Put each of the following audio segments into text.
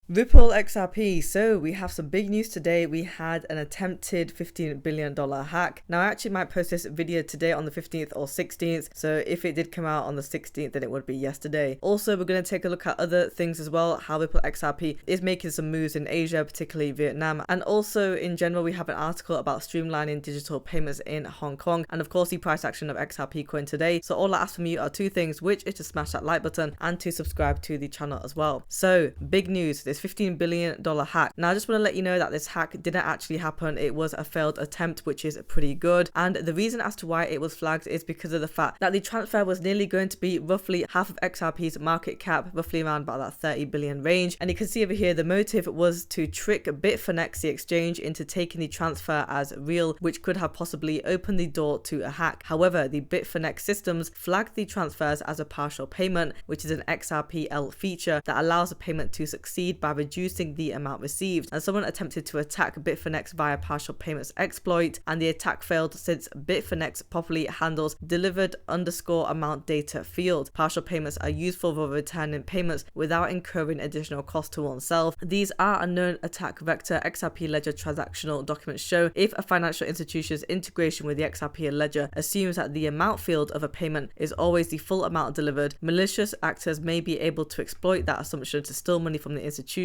Ripple XRP. So we have some big news today. We had an attempted $15 billion hack. Now I actually might post this video today on the 15th or 16th. So if it did come out on the 16th, then it would be yesterday. Also, we're going to take a look at other things as well, how Ripple XRP is making some moves in Asia, particularly Vietnam. And also in general, we have an article about streamlining digital payments in Hong Kong. And of course, the price action of XRP coin today. So all I ask from you are two things, which is to smash that like button and to subscribe to the channel as well. So big news, this $15 billion hack. Now I just want to let you know that this hack didn't actually happen. It was a failed attempt, which is pretty good. And the reason as to why it was flagged is because of the fact that the transfer was nearly going to be roughly half of XRP's market cap, roughly around about that 30 billion range. And you can see over here, the motive was to trick Bitfinex, the exchange, into taking the transfer as real, which could have possibly opened the door to a hack. However, the Bitfinex systems flagged the transfers as a partial payment, which is an XRPL feature that allows a payment to succeed by reducing the amount received. And someone attempted to attack Bitfinex via partial payments exploit, and the attack failed since Bitfinex properly handles delivered underscore amount data field. Partial payments are useful for returning payments without incurring additional cost to oneself. These are a known attack vector. XRP ledger transactional documents show if a financial institution's integration with the XRP ledger assumes that the amount field of a payment is always the full amount delivered, malicious actors may be able to exploit that assumption to steal money from the institution,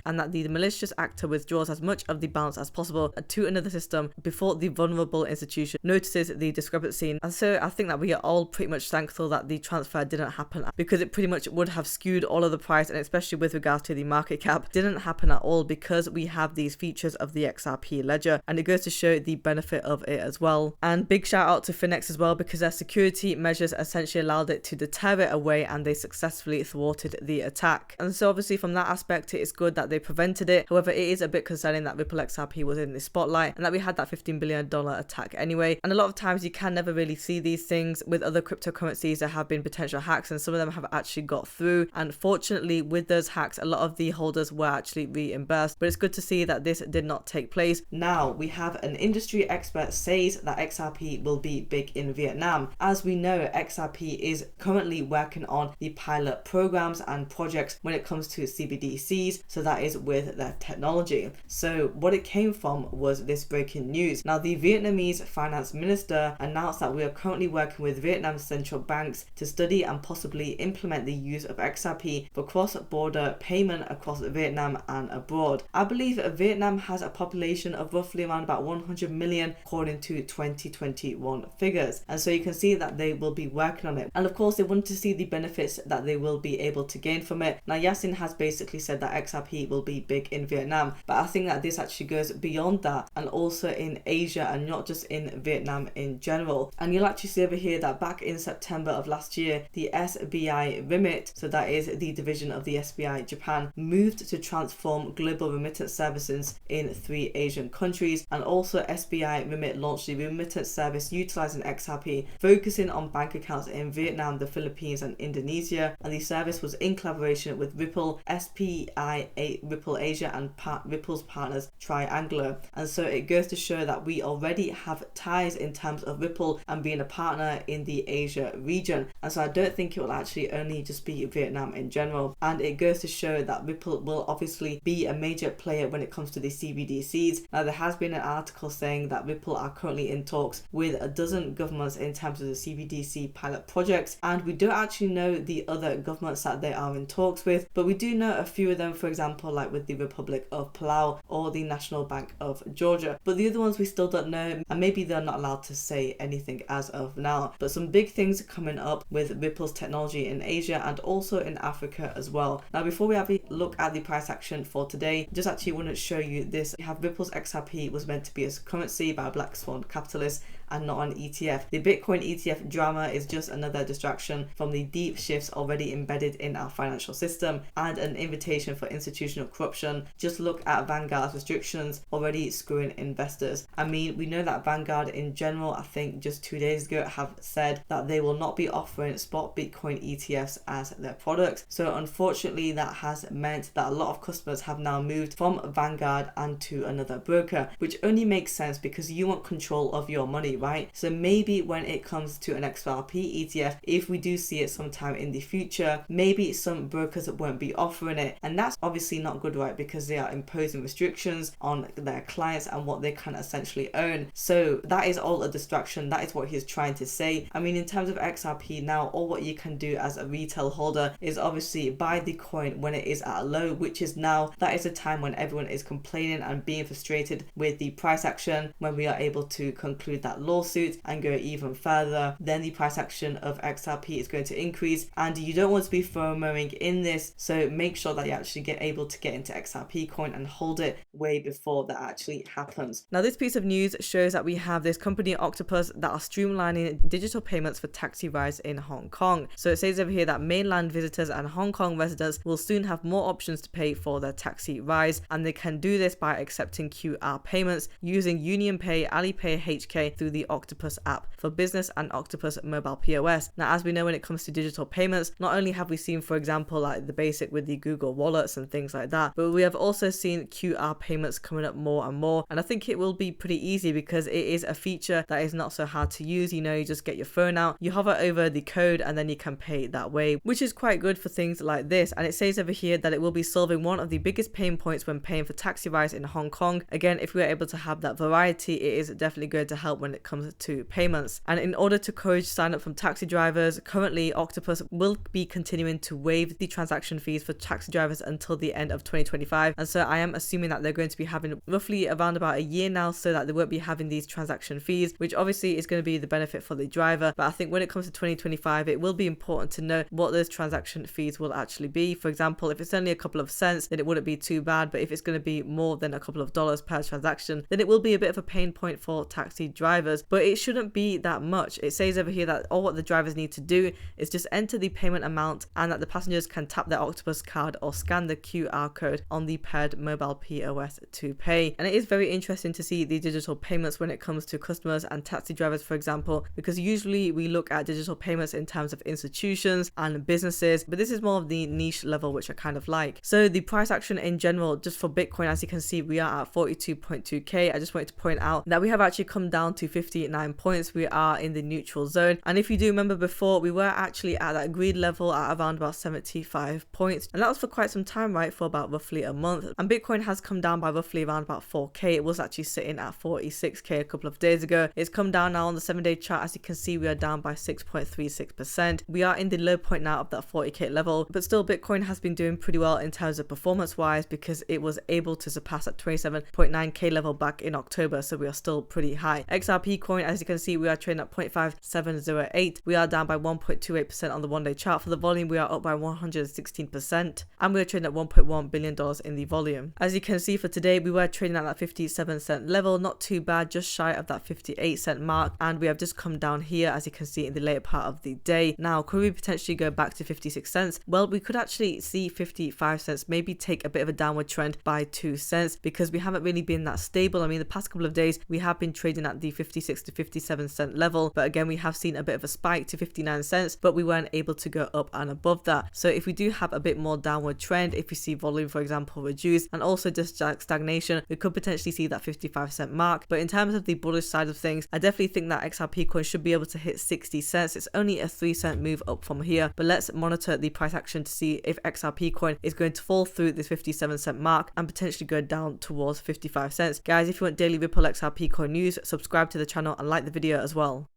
and that the malicious actor withdraws as much of the balance as possible to another system before the vulnerable institution notices the discrepancy. And so I think that we are all pretty much thankful that the transfer didn't happen, because it pretty much would have skewed all of the price, and especially with regards to the market cap, didn't happen at all because we have these features of the XRP ledger, and it goes to show the benefit of it as well. And big shout out to Finex as well, because their security measures essentially allowed it to deter it away, and they successfully thwarted the attack. And so obviously from that aspect, it is good that they prevented it. However, it is a bit concerning that Ripple XRP was in the spotlight and that we had that $15 billion attack anyway. And a lot of times you can never really see these things with other cryptocurrencies. There have been potential hacks, and some of them have actually got through. And fortunately, with those hacks, a lot of the holders were actually reimbursed. But it's good to see that this did not take place. Now we have an industry expert says that XRP will be big in Vietnam. As we know, XRP is currently working on the pilot programs and projects when it comes to CBDCs. So that is with their technology. So what it came from was this breaking news. Now the Vietnamese finance minister announced that we are currently working with Vietnam's central banks to study and possibly implement the use of XRP for cross-border payment across Vietnam and abroad. I believe Vietnam has a population of roughly around about 100 million according to 2021 figures. And so you can see that they will be working on it. And of course, they want to see the benefits that they will be able to gain from it. Now Yasin has basically said that XRP will be big in Vietnam, but I think that this actually goes beyond that, and also in Asia and not just in Vietnam in general. And you'll actually see over here that back in September of last year, the SBI Remit, so that is the division of the SBI Japan, moved to transform global remittance services in 3 Asian countries. And also SBI Remit launched the remittance service utilizing XRP, focusing on bank accounts in Vietnam, the Philippines and Indonesia. And the service was in collaboration with Ripple, SPI, Ripple Asia and Ripple's partners Triangular. And so it goes to show that we already have ties in terms of Ripple and being a partner in the Asia region. And so I don't think it will actually only just be Vietnam in general. And it goes to show that Ripple will obviously be a major player when it comes to the CBDCs. Now there has been an article saying that Ripple are currently in talks with a dozen governments in terms of the CBDC pilot projects, and we don't actually know the other governments that they are in talks with, but we do know a few of them, for example like with the Republic of Palau or the National Bank of Georgia. But the other ones we still don't know, and maybe they're not allowed to say anything as of now. But some big things coming up with Ripple's technology in Asia and also in Africa as well. Now before we have a look at the price action for today, just actually want to show you this. We have Ripple's XRP was meant to be a currency by a black swan capitalist and not an ETF. The Bitcoin ETF drama is just another distraction from the deep shifts already embedded in our financial system and an invitation for institutional corruption. Just look at Vanguard's restrictions already screwing investors. I mean, we know that Vanguard in general, I think just 2 days ago, have said that they will not be offering spot Bitcoin ETFs as their products. So unfortunately, that has meant that a lot of customers have now moved from Vanguard and to another broker, which only makes sense because you want control of your money. money, right? So maybe when it comes to an XRP ETF, if we do see it sometime in the future, maybe some brokers won't be offering it, and that's obviously not good, right? Because they are imposing restrictions on their clients and what they can essentially own. So that is all a distraction. That is what he's trying to say. I mean, in terms of XRP now, all what you can do as a retail holder is obviously buy the coin when it is at a low, which is now. That is a time when everyone is complaining and being frustrated with the price action. When we are able to conclude that lawsuit and go even further, then the price action of XRP is going to increase, and you don't want to be FOMOing in this. So make sure that you actually get able to get into XRP coin and hold it way before that actually happens. Now, this piece of news shows that we have this company Octopus that are streamlining digital payments for taxi rides in Hong Kong. So it says over here that mainland visitors and Hong Kong residents will soon have more options to pay for their taxi rides, and they can do this by accepting QR payments using UnionPay, Alipay, HK through the Octopus app for business and Octopus mobile POS. Now, as we know, when it comes to digital payments, not only have we seen, for example, like the basic with the Google wallets and things like that, but we have also seen QR payments coming up more and more, and I think it will be pretty easy because it is a feature that is not so hard to use. You know, you just get your phone out, you hover over the code, and then you can pay that way, which is quite good for things like this. And it says over here that it will be solving one of the biggest pain points when paying for taxi rides in Hong Kong. Again, if we're able to have that variety, it is definitely going to help when it comes to payments. And in order to encourage sign up from taxi drivers, currently Octopus will be continuing to waive the transaction fees for taxi drivers until the end of 2025. And so I am assuming that they're going to be having roughly around about a year now, so that they won't be having these transaction fees, which obviously is going to be the benefit for the driver. But I think when it comes to 2025, it will be important to know what those transaction fees will actually be. For example, if it's only a couple of cents, then it wouldn't be too bad. But if it's going to be more than a couple of dollars per transaction, then it will be a bit of a pain point for taxi drivers. But it shouldn't be that much. It says over here that all what the drivers need to do is just enter the payment amount, and that the passengers can tap their Octopus card or scan the QR code on the paired mobile POS to pay. And it is very interesting to see the digital payments when it comes to customers and taxi drivers, for example, because usually we look at digital payments in terms of institutions and businesses, but this is more of the niche level, which I kind of like. So the price action in general, just for Bitcoin, as you can see, we are at 42.2k. I just wanted to point out that we have actually come down to 59 points. We are in the neutral zone, and if you do remember before, we were actually at that greed level at around about 75 points, and that was for quite some time, right? For about roughly a month. And Bitcoin has come down by roughly around about 4k. It was actually sitting at 46k a couple of days ago. It's come down now on the 7-day chart. As you can see, we are down by 6.36%. We are in the low point now of that 40k level, but still Bitcoin has been doing pretty well in terms of performance wise, because it was able to surpass that 27.9k level back in October, so we are still pretty high. XRP coin, as you can see, we are trading at 0.5708. We are down by 1.28% on the 1-day chart. For the volume, we are up by 116%, and we are trading at $1.1 billion in the volume. As you can see, for today, we were trading at that 57-cent level, not too bad, just shy of that 58-cent mark, and we have just come down here, as you can see, in the later part of the day. Now, could we potentially go back to 56 cents? Well, we could actually see 55 cents, maybe take a bit of a downward trend by 2 cents, because we haven't really been that stable. I mean, the past couple of days, we have been trading at the 56 to 57 cent level, but again, we have seen a bit of a spike to 59 cents, but we weren't able to go up and above that. So if we do have a bit more downward trend, if we see volume, for example, reduce, and also just stagnation, we could potentially see that 55-cent mark. But in terms of the bullish side of things, I definitely think that XRP coin should be able to hit 60 cents. It's only a 3-cent move up from here, but let's monitor the price action to see if XRP coin is going to fall through this 57-cent mark and potentially go down towards 55 cents. Guys, if you want daily Ripple XRP coin news, subscribe to the channel and like the video as well.